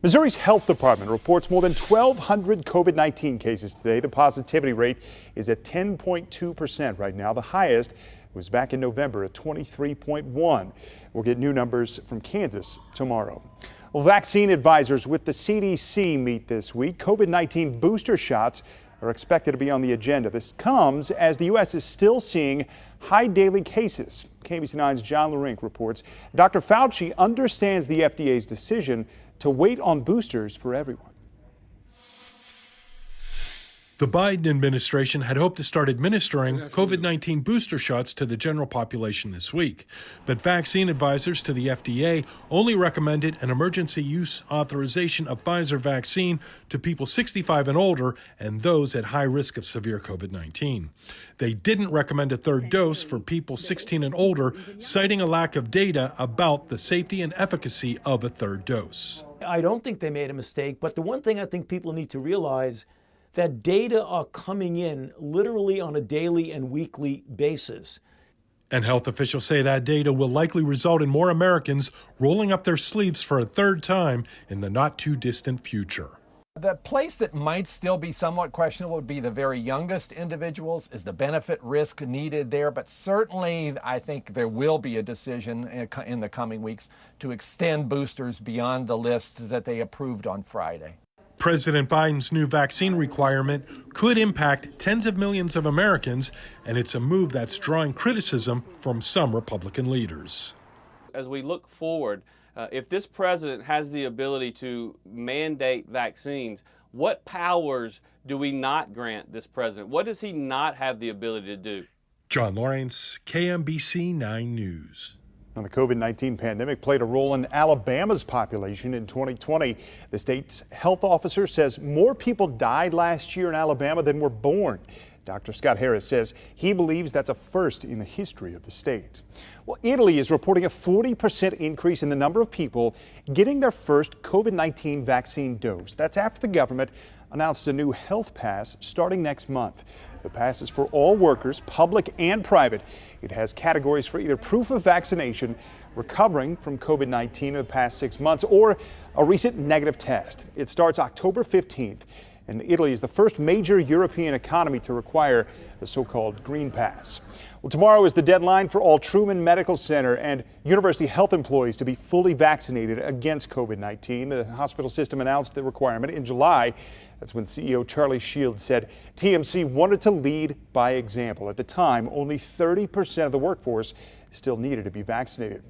Missouri's health department reports more than 1,200 COVID-19 cases today. The positivity rate is at 10.2% right now. The highest was back in November at 23.1. We'll get new numbers from Kansas tomorrow. Well, vaccine advisors with the CDC meet this week. COVID-19 booster shots are expected to be on the agenda. This comes as the U.S. is still seeing high daily cases. KBC 9's John LaRink reports Dr. Fauci understands the FDA's decision to wait on boosters for everyone. The Biden administration had hoped to start administering COVID-19 booster shots to the general population this week, but vaccine advisors to the FDA only recommended an emergency use authorization of Pfizer vaccine to people 65 and older and those at high risk of severe COVID-19. They didn't recommend a third dose for people 16 and older, citing a lack of data about the safety and efficacy of a third dose. I don't think they made a mistake, but the one thing I think people need to realize that data are coming in literally on a daily and weekly basis. And health officials say that data will likely result in more Americans rolling up their sleeves for a third time in the not too distant future. The place that might still be somewhat questionable would be the very youngest individuals. Is the benefit risk needed there? But certainly I think there will be a decision in the coming weeks to extend boosters beyond the list that they approved on Friday. President Biden's new vaccine requirement could impact tens of millions of Americans, and it's a move that's drawing criticism from some Republican leaders. As we look forward, if this president has the ability to mandate vaccines, what powers do we not grant this president? What does he not have the ability to do? John Lawrence, KMBC 9 News. Now, the COVID-19 pandemic played a role in Alabama's population in 2020. The state's health officer says more people died last year in Alabama than were born. Dr. Scott Harris says he believes that's a first in the history of the state. Well, Italy is reporting a 40% increase in the number of people getting their first COVID-19 vaccine dose. That's after the government announced a new health pass starting next month. The pass is for all workers, public and private. It has categories for either proof of vaccination, recovering from COVID-19 in the past 6 months, or a recent negative test. It starts October 15th, and Italy is the first major European economy to require the so-called Green Pass. Well, tomorrow is the deadline for all Truman Medical Center and university health employees to be fully vaccinated against COVID-19. The hospital system announced the requirement in July. That's when CEO Charlie Shields said TMC wanted to lead by example. At the time, only 30% of the workforce still needed to be vaccinated.